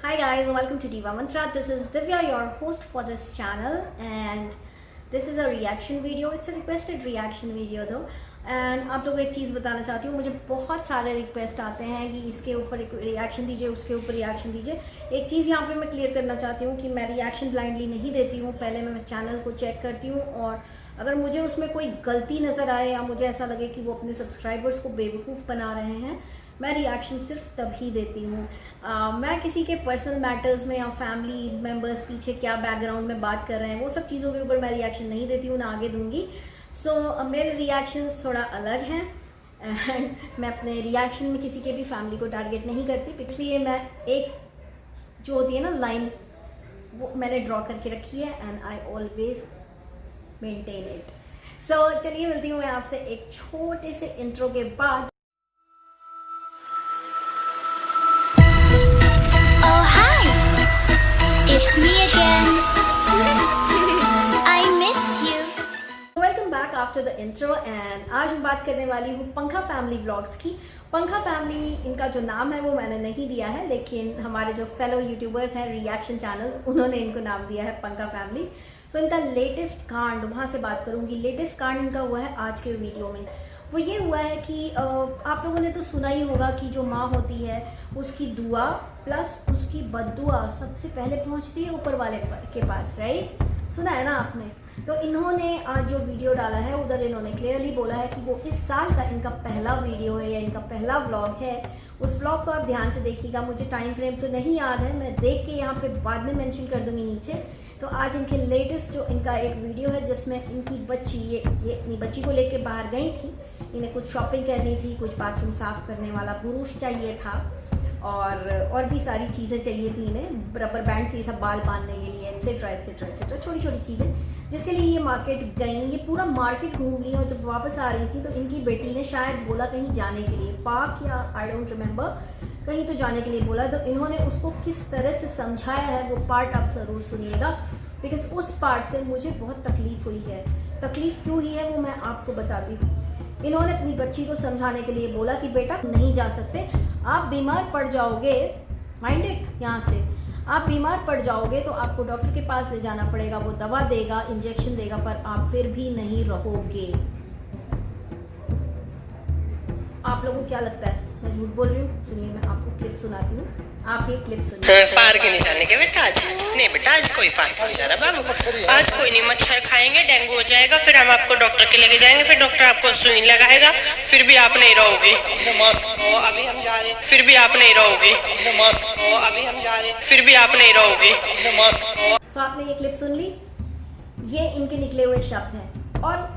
Hi guys, welcome to Diva Mantra. This is Divya, your host for this channel, and this is a reaction video. It's a requested reaction video though. And आप लोगों को एक चीज़ बताना चाहती हूँ, मुझे बहुत सारे रिक्वेस्ट आते हैं कि इसके ऊपर रिएक्शन दीजिए, उसके ऊपर रिएक्शन दीजिए। एक चीज़ यहाँ पे मैं क्लियर करना चाहती हूँ कि मैं रिएक्शन ब्लाइंडली नहीं देती हूँ। पहले मैं चैनल को चेक करती हूँ और अगर मुझे उसमें कोई गलती नज़र आए या मुझे ऐसा लगे कि वो अपने सब्सक्राइबर्स को बेवकूफ़ बना रहे हैं, मैं रिएक्शन सिर्फ तभी देती हूँ। मैं किसी के पर्सनल मैटर्स में या फैमिली मेम्बर्स पीछे क्या बैकग्राउंड में बात कर रहे हैं वो सब चीज़ों के ऊपर मैं रिएक्शन नहीं देती हूँ, ना आगे दूंगी। मेरे रिएक्शंस थोड़ा अलग हैं एंड मैं अपने रिएक्शन में किसी के भी फैमिली को टारगेट नहीं करती, इसलिए मैं एक जो होती है ना लाइन, वो मैंने ड्रॉ करके रखी है and I always maintain it. चलिए मिलती हूँ मैं आपसे एक छोटे से इंट्रो के बाद। Oh hi, it's me again. I missed you. Welcome back after the intro and आज मैं बात करने वाली हूँ पंखा फैमिली व्लॉग्स की। पंखा फैमिली इनका जो नाम है वो मैंने नहीं दिया है, लेकिन हमारे जो फेलो यूट्यूबर्स हैं रिएक्शन चैनल्स, उन्होंने इनको नाम दिया है पंखा फैमिली। इनका लेटेस्ट कांड, वहाँ से बात करूँगी। लेटेस्ट कांड इनका हुआ है आज के वीडियो में। वो ये हुआ है कि आप लोगों ने तो सुना ही होगा कि जो माँ होती है उसकी दुआ प्लस उसकी बद्दुआ सबसे पहले पहुँचती है ऊपर वाले के पास, राइट? सुना है ना आपने? तो इन्होंने आज जो वीडियो डाला है उधर इन्होंने क्लियरली बोला है कि वो इस साल का इनका पहला वीडियो है या इनका पहला व्लॉग है। उस व्लॉग को आप ध्यान से देखिएगा। मुझे टाइम फ्रेम तो नहीं याद है, मैं देख के यहाँ पे बाद में मेंशन कर दूंगी नीचे। तो आज इनके लेटेस्ट जो इनका एक वीडियो है जिसमें इनकी बच्ची ये अपनी बच्ची को लेके बाहर गई थी। इन्हें कुछ शॉपिंग करनी थी, कुछ बाथरूम साफ करने वाला बुरुश चाहिए था और भी सारी चीज़ें चाहिए थी। इन्हें रबर बैंड चाहिए था बाल बांधने के लिए, एटसेट्रा एटसेट्रा एटसेट्रा, छोटी छोटी चीज़ें जिसके लिए ये मार्केट गई। ये पूरा मार्केट घूम ली और जब वापस आ रही थी तो इनकी बेटी ने शायद बोला कहीं जाने के लिए, पार्क या आई डोंट रिमेम्बर, कहीं तो जाने के लिए बोला। तो इन्होंने उसको किस तरह से समझाया है वो पार्ट आप ज़रूर सुनिएगा, बिकॉज उस पार्ट से मुझे बहुत तकलीफ हुई है। तकलीफ क्यों हुई है वो मैं आपको बताती हूँ। इन्होंने अपनी बच्ची को समझाने के लिए बोला कि बेटा नहीं जा सकते, आप बीमार पड़ जाओगे, माइंड इट, यहाँ से आप बीमार पड़ जाओगे तो आपको डॉक्टर के पास ले जाना पड़ेगा, वो दवा देगा, इंजेक्शन देगा, पर आप फिर भी नहीं रहोगे। आप लोगों को क्या लगता है मैं झूठ बोल रही हूँ? सुनिए, मैं आपको क्लिप सुनाती हूँ, आप ये क्लिप सुनिए। पार्क नहीं जाने के बेटा आज नहीं, बेटा आज कोई पार्क नहीं जा रहा बाबू, आज कोई नहीं। मच्छर खाएंगे, डेंगू हो जाएगा, फिर हम आपको डॉक्टर के लेके जाएंगे, फिर डॉक्टर आपको सुई लगाएगा, फिर भी आप नहीं रहोगे। अभी हम जा रहे, फिर भी आप नहीं रहोगे। अभी हम जा रहे, फिर भी आप नहीं रहोगे। आपने ये क्लिप सुन ली, ये इनके निकले हुए शब्द हैं। और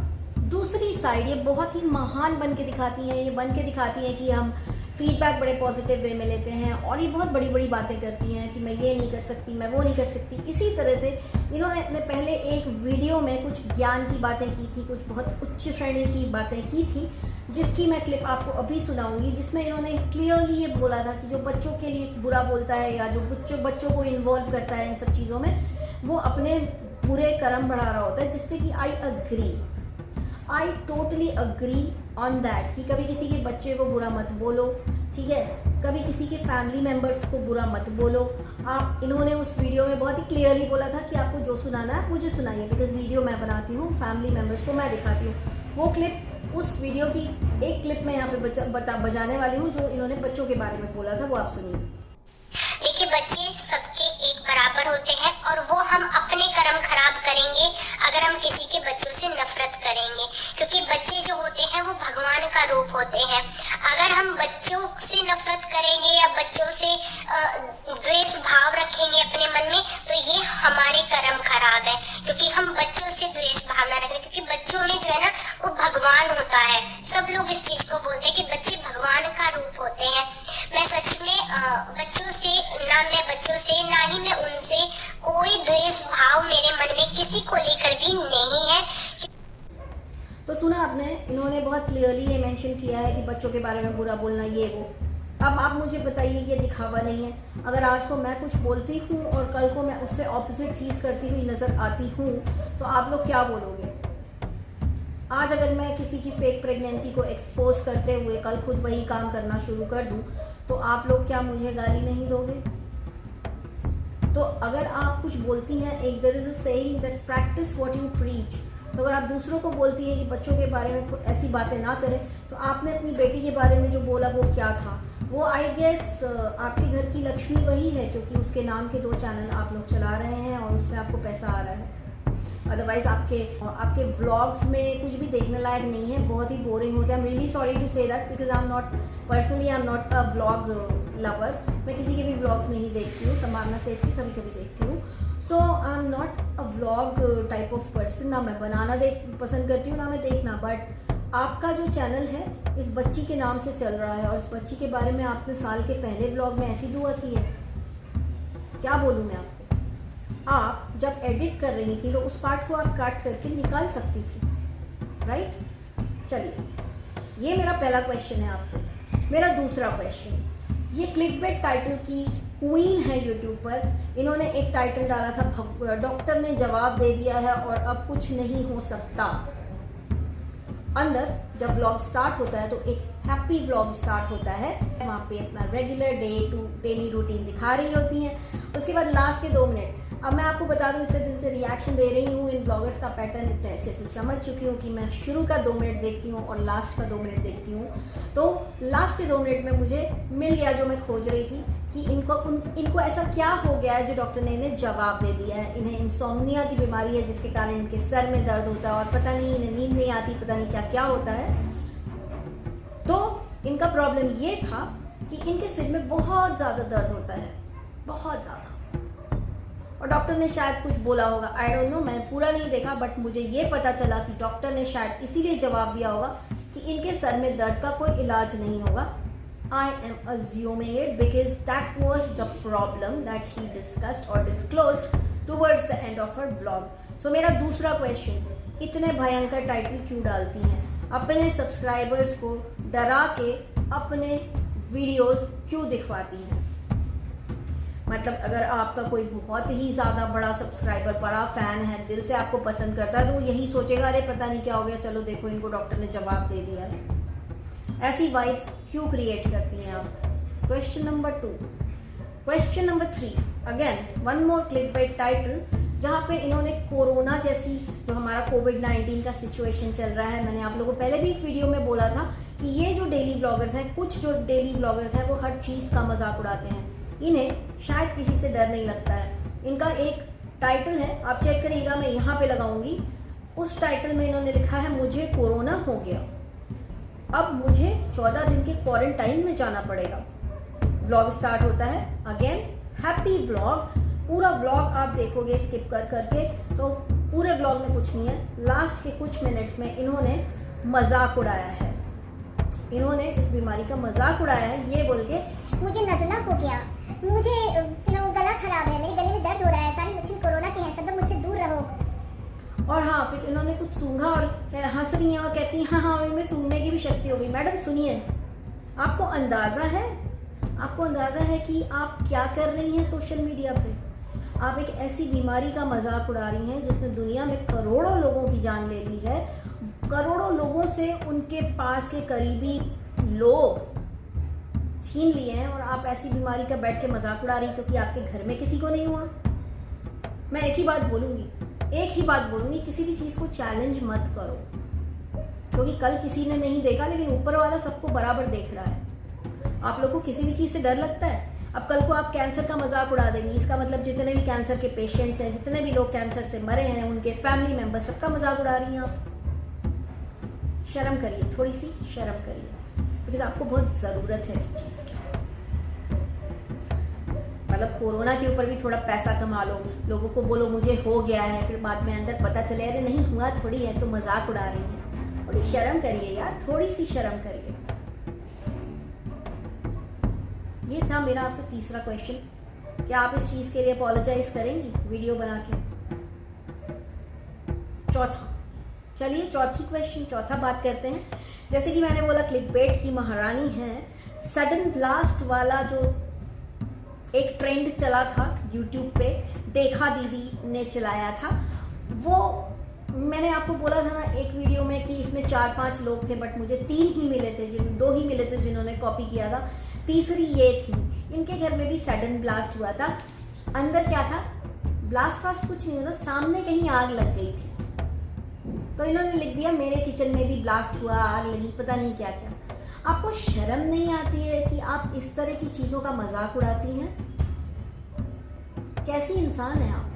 दूसरी साइड ये बहुत ही महान बन के दिखाती हैं, ये बन के दिखाती हैं कि हम फीडबैक बड़े पॉजिटिव वे में लेते हैं और ये बहुत बड़ी बड़ी बातें करती हैं कि मैं ये नहीं कर सकती, मैं वो नहीं कर सकती। इसी तरह से इन्होंने अपने पहले एक वीडियो में कुछ ज्ञान की बातें की थी, कुछ बहुत उच्च श्रेणी की बातें की थी, जिसकी मैं क्लिप आपको अभी सुनाऊंगी, जिसमें इन्होंने क्लियरली ये बोला था कि जो बच्चों के लिए बुरा बोलता है या जो बच्चों को इन्वॉल्व करता है इन सब चीज़ों में, वो अपने बुरे कर्म बढ़ा रहा होता है। जिससे कि I totally agree on that कि कभी किसी के बच्चे को बुरा मत बोलो, ठीक है? कभी किसी के फैमिली मेम्बर्स को बुरा मत बोलो। इन्होंने उस वीडियो में बहुत ही क्लियरली बोला था कि आपको जो सुनाना है मुझे सुनाइए, बिकॉज वीडियो मैं बनाती हूँ, फैमिली मेम्बर्स को मैं दिखाती हूँ। वो क्लिप, उस वीडियो की एक क्लिप मैं यहाँ पे बजाने वाली हूँ जो इन्होंने बच्चों के बारे में बोला था, वो आप सुनिए। देखिए, बच्चे सबके एक बराबर होते हैं और वो हम अपने कर्म खराब करेंगे अगर हम किसी के बच्चों से नफरत करेंगे, क्योंकि बच्चे जो होते हैं वो भगवान का रूप होते हैं। अगर हम बच्चों से नफरत करेंगे या बच्चों से द्वेष भाव रखेंगे अपने मन में, तो ये हमारे कर्म खराब है, क्योंकि हम बच्चों से द्वेष भावना रख रहे हैं। क्योंकि बच्चों में जो है ना वो भगवान होता है। सब लोग इस चीज को बोलते हैं कि बच्चे भगवान का रूप होते हैं। मैं सच में बच्चों से ना ही मैं उनसे कोई द्वेष भाव मेरे मन में किसी को लेकर भी नहीं है। तो सुना आपने, इन्होंने बहुत क्लियरली ये मेंशन किया है कि बच्चों के बारे में बुरा बोलना ये वो। अब आप मुझे बताइए, ये दिखावा नहीं है? अगर आज को मैं कुछ बोलती हूँ और कल को मैं उससे ऑपोजिट चीज़ करती हुई नज़र आती हूँ तो आप लोग क्या बोलोगे? आज अगर मैं किसी की फेक प्रेगनेंसी को एक्सपोज करते हुए कल खुद वही काम करना शुरू कर दूँ तो आप लोग क्या मुझे गाली नहीं दोगे? तो अगर आप कुछ बोलती हैं, एक there is a saying that practice what you preach. तो अगर आप दूसरों को बोलती हैं कि बच्चों के बारे में ऐसी बातें ना करें, तो आपने अपनी बेटी के बारे में जो बोला वो क्या था? वो आई गेस आपके घर की लक्ष्मी वही है, क्योंकि उसके नाम के 2 चैनल आप लोग चला रहे हैं और उससे आपको पैसा आ रहा है। अदरवाइज आपके व्लॉग्स में कुछ भी देखने लायक नहीं है, बहुत ही बोरिंग होते हैं। I am really sorry to say that because I am not a vlog lover. मैं किसी के भी व्लॉग्स नहीं देखती हूँ, संभावना सेठ के कभी कभी देखती हूँ। So I am not a vlog type of person. ना मैं बनाना पसंद करती हूँ, ना मैं देखना। बट आपका जो चैनल है इस बच्ची के नाम से चल रहा है, और इस बच्ची के बारे में आपने साल के पहले व्लॉग में ऐसी दुआ की है, क्या बोलूँ मैं आपको। आप जब एडिट कर रही थी तो उस पार्ट को आप काट करके निकाल सकती थी, राइट? चलिए, ये मेरा पहला क्वेश्चन है आपसे। मेरा दूसरा क्वेश्चन, ये क्लिकबेट टाइटल की क्वीन है यूट्यूब पर। इन्होंने एक टाइटल डाला था, डॉक्टर ने जवाब दे दिया है और अब कुछ नहीं हो सकता। अंदर जब व्लॉग स्टार्ट होता है तो एक हैप्पी व्लॉग स्टार्ट होता है, वहाँ पे अपना रेगुलर डेली रूटीन दिखा रही होती हैं। उसके बाद लास्ट के 2 मिनट, अब मैं आपको बता दूं, इतने दिन से रिएक्शन दे रही हूँ, इन ब्लॉगर्स का पैटर्न इतने अच्छे से समझ चुकी हूँ कि मैं शुरू का 2 मिनट देखती हूँ और लास्ट का 2 मिनट देखती हूँ। तो लास्ट के 2 मिनट में मुझे मिल गया जो मैं खोज रही थी, कि इनको ऐसा क्या हो गया है जो डॉक्टर ने इन्हें जवाब दे दिया है। इन्हें इंसोम्निया की बीमारी है जिसके कारण इनके सर में दर्द होता है और पता नहीं इन्हें नींद नहीं आती, पता नहीं क्या क्या होता है। तो इनका प्रॉब्लम ये था कि इनके सिर में बहुत ज़्यादा दर्द होता है, बहुत ज़्यादा। और डॉक्टर ने शायद कुछ बोला होगा, आई डोंट नो, मैंने पूरा नहीं देखा, बट मुझे ये पता चला कि डॉक्टर ने शायद इसीलिए जवाब दिया होगा कि इनके सर में दर्द का कोई इलाज नहीं होगा। I am assuming it because that was the problem that she discussed or disclosed towards the end of her vlog. So मेरा दूसरा क्वेश्चन, इतने भयंकर टाइटल क्यों डालती हैं? अपने सब्सक्राइबर्स को डरा के अपने वीडियोस क्यों दिखवाती हैं? मतलब अगर आपका कोई बहुत ही ज़्यादा बड़ा सब्सक्राइबर, बड़ा फ़ैन है, दिल से आपको पसंद करता है, तो वो यही सोचेगा, अरे पता नहीं क्या हो गया, चलो देखो इनको डॉक्टर ने जवाब दे दिया है। ऐसी वाइब्स क्यों क्रिएट करती हैं आप? Question number 2। Question number 3, again one more clickbait title, जहाँ पे इन्होंने कोरोना जैसी, जो हमारा कोविड-19 का सिचुएशन चल रहा है, मैंने आप लोगों को पहले भी एक वीडियो में बोला था कि ये जो डेली व्लॉगर्स हैं, कुछ जो डेली व्लॉगर्स हैं वो हर चीज़ का मजाक उड़ाते हैं। इन्हें शायद किसी से डर नहीं लगता है। इनका एक टाइटल है, आप चेक करिएगा, मैं यहाँ पे लगाऊंगी। उस टाइटल में इन्होंने लिखा है, मुझे कोरोना हो गया, अब मुझे 14 दिन के क्वारंटाइन में जाना पड़ेगा। व्लॉग स्टार्ट होता है, अगेन हैप्पी व्लॉग। पूरा व्लॉग आप देखोगे स्किप कर करके तो पूरे व्लॉग में कुछ नहीं है। लास्ट के कुछ मिनट्स में इन्होंने मजाक उड़ाया है, इन्होंने इस बीमारी का मजाक उड़ाया है, ये बोल के मुझे नज़ला हो गया, मुझे गला खराब है, मेरे गले में दर्द हो रहा है, सारे लक्षण कोरोना के हैं, सब मुझसे दूर रहो। और हाँ, फिर इन्होंने कुछ सूंघा और हंस रही हैं और कहती हैं हाँ इनमें सूंघने की भी शक्ति हो गई। मैडम सुनिए, आपको अंदाज़ा है कि आप क्या कर रही हैं सोशल मीडिया पे? आप एक ऐसी बीमारी का मजाक उड़ा रही हैं जिसने दुनिया में करोड़ों लोगों की जान ले ली है, करोड़ों लोगों से उनके पास के करीबी लोग छीन लिए हैं, और आप ऐसी बीमारी का बैठ के मजाक उड़ा रही क्योंकि आपके घर में किसी को नहीं हुआ। मैं एक ही बात बोलूँगी, किसी भी चीज़ को चैलेंज मत करो, क्योंकि कल किसी ने नहीं देखा लेकिन ऊपर वाला सबको बराबर देख रहा है। आप लोग को किसी भी चीज़ से डर लगता है? अब कल को आप कैंसर का मजाक उड़ा देंगी, इसका मतलब जितने भी कैंसर के पेशेंट्स हैं, जितने भी लोग कैंसर से मरे हैं, उनके फैमिली मेंबर, सबका मजाक उड़ा रही हैं आप। शर्म करिए, थोड़ी सी शर्म करिए, बिकॉज आपको बहुत ज़रूरत है इस चीज़ की। मतलब कोरोना के ऊपर भी थोड़ा पैसा कमा लो, लोगों को बोलो मुझे हो गया है, फिर बाद में अंदर पता चले अरे नहीं हुआ थोड़ी है, तो मजाक उड़ा रही है। थोड़ी शर्म करिए यार, थोड़ी सी शर्म करिए। ये था मेरा आपसे तीसरा क्वेश्चन। क्या आप इस चीज़ के लिए अपोलोजाइज करेंगी वीडियो बना के? चौथा, चलिए चौथा बात करते हैं। जैसे कि मैंने बोला क्लिकबेट की महारानी है, सडन ब्लास्ट वाला जो एक ट्रेंड चला था यूट्यूब पे, देखा दीदी ने चलाया था, वो मैंने आपको बोला था ना एक वीडियो में कि इसमें 4-5 लोग थे, बट मुझे 2 ही मिले थे जिन्होंने कॉपी किया था, तीसरी ये थी। इनके घर में भी सडन ब्लास्ट हुआ था। अंदर क्या था, ब्लास्ट फास्ट कुछ नहीं होता, सामने कहीं आग लग गई थी, तो इन्होंने लिख दिया मेरे किचन में भी ब्लास्ट हुआ, आग लगी, पता नहीं क्या क्या। आपको शर्म नहीं आती है कि आप इस तरह की चीज़ों का मजाक उड़ाती हैं? कैसी इंसान है आप?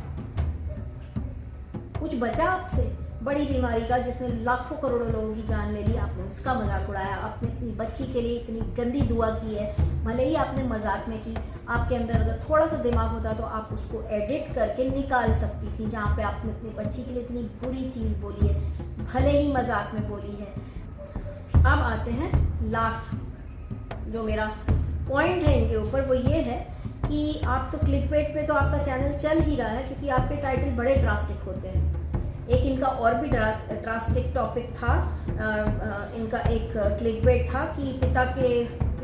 कुछ बचा आपसे? बड़ी बीमारी का जिसने लाखों करोड़ों लोगों की जान ले ली, आपने उसका मजाक उड़ाया। आपने अपनी बच्ची के लिए इतनी गंदी दुआ की है, भले ही आपने मजाक में की, आपके अंदर अगर थोड़ा सा दिमाग होता तो आप उसको एडिट करके निकाल सकती थी, जहाँ पे आपने अपनी बच्ची के लिए इतनी बुरी चीज़ बोली है, भले ही मजाक में बोली है। अब आते हैं लास्ट, जो मेरा पॉइंट है इनके ऊपर, वो ये है कि आप तो क्लिकबेट पे तो आपका चैनल चल ही रहा है, क्योंकि आपके टाइटल बड़े ड्रास्टिक होते हैं। एक इनका और भी ड्रास्टिक टॉपिक था, इनका एक क्लिकबेट था कि पिता के,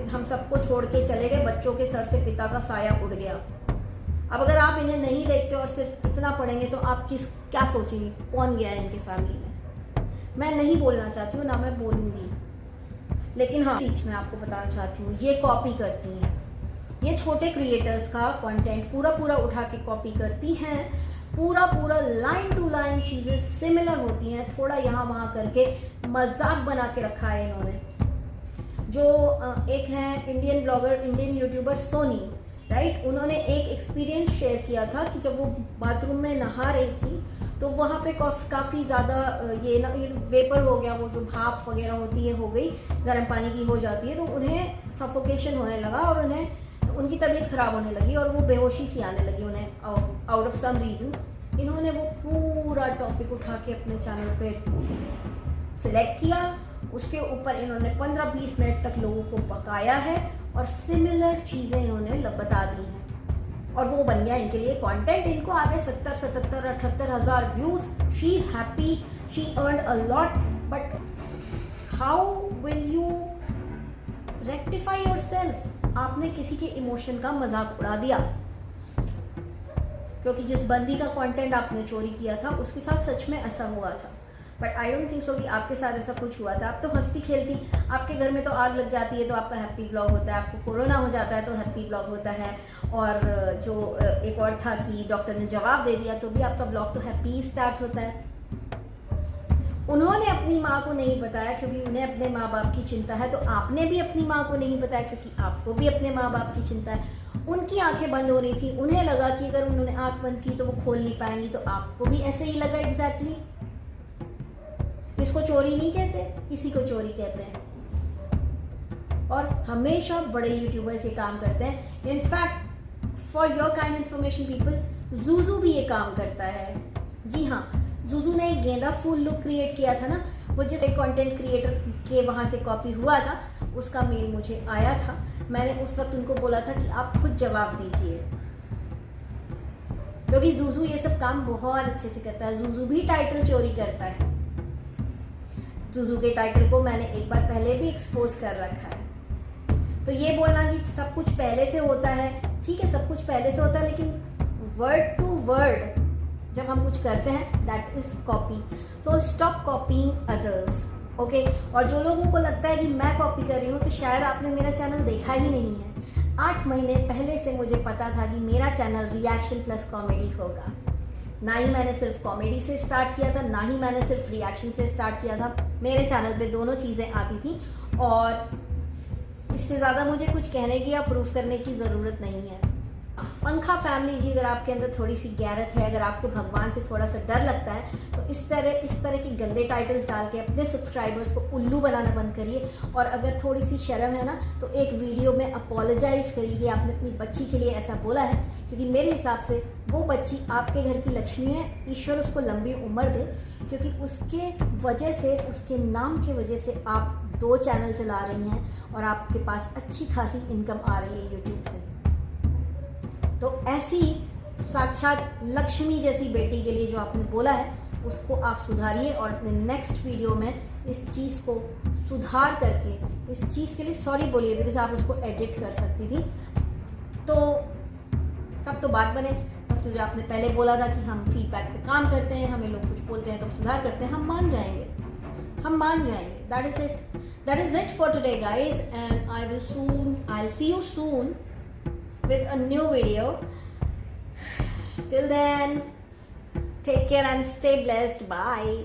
हम सबको छोड़ के चले गए, बच्चों के सर से पिता का साया उड़ गया। अब अगर आप इन्हें नहीं देखते और सिर्फ इतना पढ़ेंगे तो आप क्या सोचेंगे, कौन गया है इनकी फैमिली में? मैं नहीं बोलना चाहती हूँ, ना मैं बोलूँगी, लेकिन हाँ बीच में आपको बताना चाहती हूँ, ये कॉपी करती हैं, ये छोटे क्रिएटर्स का कंटेंट पूरा उठा के कॉपी करती हैं, पूरा लाइन टू लाइन चीज़ें सिमिलर होती हैं, थोड़ा यहाँ वहाँ करके मजाक बना के रखा है इन्होंने। जो एक है Indian blogger, Indian YouTuber Soni, right, उन्होंने एक एक्सपीरियंस शेयर किया था कि जब वो बाथरूम में नहा रही थी तो वहाँ पे काफ़ी ज़्यादा ये वेपर हो गया, वो जो भाप वगैरह होती है हो गई, गर्म पानी की हो जाती है, तो उन्हें सफोकेशन होने लगा और उनकी तबीयत ख़राब होने लगी और वो बेहोशी सी आने लगी उन्हें आउट ऑफ सम रीज़न। इन्होंने वो पूरा टॉपिक उठा के अपने चैनल पे सिलेक्ट किया, उसके ऊपर इन्होंने 15-20 मिनट तक लोगों को पकाया है और सिमिलर चीज़ें इन्होंने बता दी हैं, और वो बन गया इनके लिए कंटेंट। इनको आ गए 70, 77, 78 हज़ार views. She is happy, she earned a lot, but how will you rectify yourself? आपने किसी के इमोशन का मजाक उड़ा दिया, क्योंकि जिस बंदी का कंटेंट आपने चोरी किया था उसके साथ सच में ऐसा हुआ था, but I don't think so कि आपके साथ ऐसा कुछ हुआ था। आप तो हंसती खेलती, आपके घर में तो आग लग जाती है तो आपका हैप्पी व्लॉग होता है, आपको कोरोना हो जाता है तो हैप्पी व्लॉग होता है, और जो एक और था कि डॉक्टर ने जवाब दे दिया तो भी आपका व्लॉग तो हैप्पी स्टार्ट होता है। उन्होंने अपनी माँ को नहीं बताया क्योंकि उन्हें अपने माँ बाप की चिंता है, तो आपने भी अपनी माँ को नहीं बताया क्योंकि आपको भी अपने माँ बाप की चिंता है। उनकी आंखें बंद हो रही थी, उन्हें लगा कि अगर उन्होंने आंख बंद की तो वो खोल नहीं पाएंगी, तो आपको भी ऐसे ही लगा एग्जैक्टली। इसको चोरी नहीं कहते, इसी को चोरी कहते हैं। और हमेशा बड़े यूट्यूबर्स ये काम करते हैं। In fact for your kind information people, Juju भी ये काम करता है। जी हाँ, जूजू ने एक गेंदा फूल लुक क्रिएट किया था ना, वो जिस कंटेंट क्रिएटर के वहाँ से कॉपी हुआ था, उसका मेल मुझे आया था। मैंने उस वक्त उनको बोला था कि आप खुद जवाब दीजिए, क्योंकि जूजू ये सब काम बहुत अच्छे से करता है। जूजू भी टाइटल चोरी करता है। जूजू के टाइटल को मैंने एक बार पहले भी एक्सपोज कर रखा है। तो ये बोलना कि सब कुछ पहले से होता है, ठीक है, सब कुछ पहले से होता है, लेकिन वर्ड टू वर्ड जब हम कुछ करते हैं that is copy. So stop copying others, okay. और जो लोगों को लगता है कि मैं कॉपी कर रही हूँ, तो शायद आपने मेरा चैनल देखा ही नहीं है। 8 महीने पहले से मुझे पता था कि मेरा चैनल रिएक्शन प्लस कॉमेडी होगा। ना ही मैंने सिर्फ कॉमेडी से स्टार्ट किया था, ना ही मैंने सिर्फ रिएक्शन से स्टार्ट किया था। मेरे चैनल पे दोनों चीज़ें आती थी, और इससे ज़्यादा मुझे कुछ कहने की या प्रूफ करने की ज़रूरत नहीं है। पंखा फैमिली जी, अगर आपके अंदर थोड़ी सी गैरत है, अगर आपको भगवान से थोड़ा सा डर लगता है, तो इस तरह के गंदे टाइटल्स डाल के अपने सब्सक्राइबर्स को उल्लू बनाना बंद करिए। और अगर थोड़ी सी शर्म है ना, तो एक वीडियो में अपोलोजाइज करिए कि आपने अपनी बच्ची के लिए ऐसा बोला है, क्योंकि मेरे हिसाब से वो बच्ची आपके घर की लक्ष्मी है। ईश्वर उसको लंबी उम्र दे, क्योंकि उसके वजह से, उसके नाम की वजह से आप 2 चैनल चला रही हैं और आपके पास अच्छी खासी इनकम आ रही है यूट्यूब से। तो ऐसी साक्षात लक्ष्मी जैसी बेटी के लिए जो आपने बोला है, उसको आप सुधारिए, और अपने नेक्स्ट वीडियो में इस चीज़ को सुधार करके इस चीज़ के लिए सॉरी बोलिए, बिकॉज आप उसको एडिट कर सकती थी। तो तब तो बात बने। तब तो जो आपने पहले बोला था कि हम फीडबैक पे काम करते हैं, हमें लोग कुछ बोलते हैं तो सुधार करते हैं, हम मान जाएंगे। That is it for today guys, and I'll see you soon with a new video. Till then, take care and stay blessed. Bye.